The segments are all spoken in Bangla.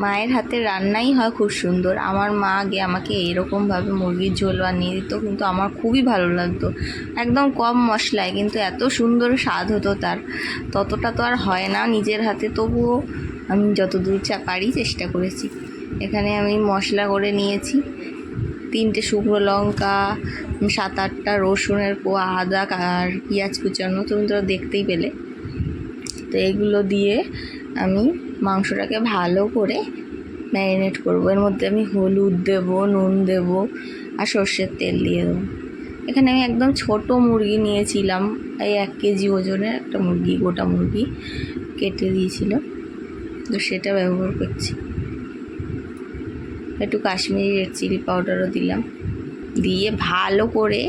মায়ের হাতের রান্নাই হয় খুব সুন্দর। আমার মা আগে আমাকে এরকমভাবে মুরগির ঝোল বানিয়ে দিত, কিন্তু আমার খুবই ভালো লাগতো। একদম কম মশলায় কিন্তু এত সুন্দর স্বাদ হতো তার। ততটা তো আর হয় না নিজের হাতে, তবুও আমি যতদূর পারি চেষ্টা করেছি। এখানে আমি মশলা করে নিয়েছি 3টে শুকনো লঙ্কা, 7-8টা রসুনের কোয়া, আদা আর পেঁয়াজ কুচানো, তুমি তো দেখতেই পেলে। তো এগুলো দিয়ে আমি মাংসটাকে ভালো করে ম্যারিনেট করবো। এর মধ্যে আমি হলুদ দেবো, নুন দেবো আর সর্ষের তেল দিয়ে দেবো। এখানে আমি একদম ছোট মুরগি নিয়েছিলাম, এই 1 কেজি ওজনের একটা মুরগি, গোটা মুরগি কেটে দিয়েছিল, তো সেটা ব্যবহার করছি। একটু কাশ্মীরি রেড চিলি পাউডারও দিলাম, দিয়ে ভালো করে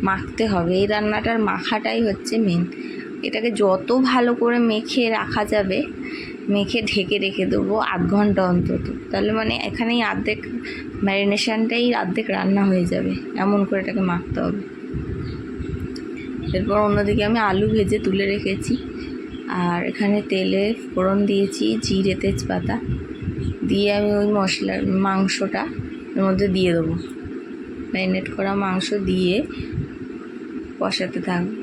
মাখতে হবে। এই রান্নাটার মাখাটাই হচ্ছে মেন। এটাকে যত ভালো করে মেখে রাখা যাবে, মেখে ঢেকে রেখে দেবো 8 ঘন্টা অন্তত, তাহলে মানে এখানেই অর্ধেক ম্যারিনেশনটাই অর্ধেক রান্না হয়ে যাবে। এমন করে এটাকে মাখতে হবে। এরপর অন্যদিকে আমি আলু ভেজে তুলে রেখেছি, আর এখানে তেলে ফোড়ন দিয়েছি জিরে তেজপাতা দিয়ে আমি ওই মাংসটা এর মধ্যে দিয়ে দেবো। ম্যারিনেট করা মাংস দিয়ে কষাতে থাকবো।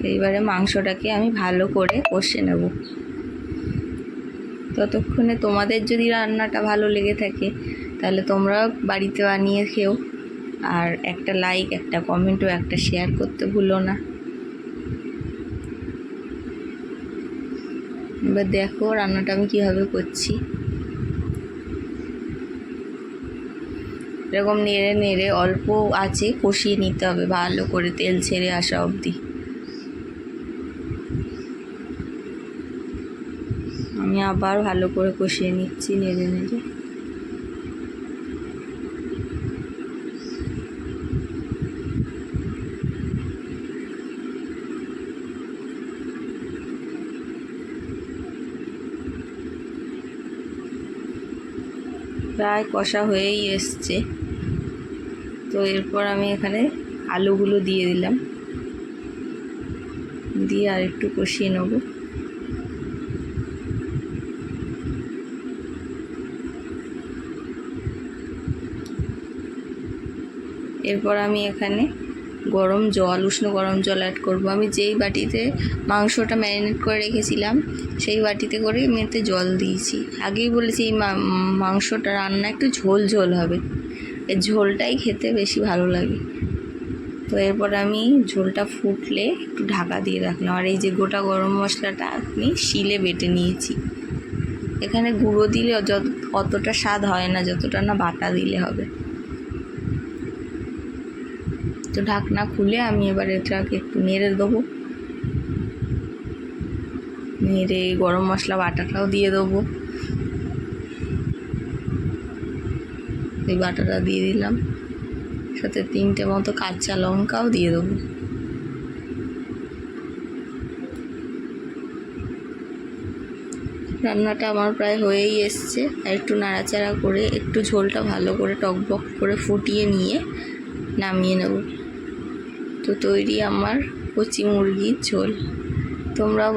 এইবারে মাংসটাকে আমি ভালো করে কষে নেব। ততক্ষণে তোমাদের যদি রান্নাটা ভালো লেগে থাকে তাহলে তোমরাও বাড়িতে বানিয়ে খেও, আর একটা লাইক, একটা কমেন্ট ও একটা শেয়ার করতে ভুলো না। এবার দেখো রান্নাটা আমি কীভাবে করছি। এরকম নেড়ে নেড়ে অল্প আঁচে কষিয়ে নিতে হবে ভালো করে, তেল ছেড়ে আসা অবধি। আমি আবার ভালো করে কষিয়ে নিচ্ছি নেড়ে নেড়ে। প্রায় কষা হয়েই এসছে। তো এরপর আমি এখানে আলুগুলো দিয়ে দিলাম, দিয়ে আর একটু কষিয়ে নেব। এরপর আমি এখানে উষ্ণ গরম জল অ্যাড করব। আমি যেই বাটিতে মাংসটা ম্যারিনেট করে রেখেছিলাম সেই বাটিতে করে আমি এতে জল দিয়েছি। আগেই বলেছি এই মাংসটা রান্না একটু ঝোল ঝোল হবে, এই ঝোলটাই খেতে বেশি ভালো লাগে। তো এরপর আমি ঝোলটা ফুটলে একটু ঢাকা দিয়ে রাখলাম। আর এই যে গোটা গরম মশলাটা আমি শিলে বেটে নিয়েছি। এখানে গুঁড়ো দিলে অতটা স্বাদ হয় না যতটা না বাটা দিলে হবে। তো ঢাকনা খুলে আমি এবার এটাকে একটু নেড়ে দেবো। নেড়ে গরম মশলা বাটাটাও দিয়ে দেবো। এই বাটাটা দিয়ে দিলাম, সাথে 3টে মতো কাঁচা লঙ্কাও দিয়ে দেবো। রান্নাটা আমার প্রায় হয়েই এসছে। আর একটু নাড়াচাড়া করে একটু ঝোলটা ভালো করে টকবক করে ফুটিয়ে নিয়ে নামিয়ে নেব। তো তৈরি আমার কচি মুরগির ঝোল। তোমরাও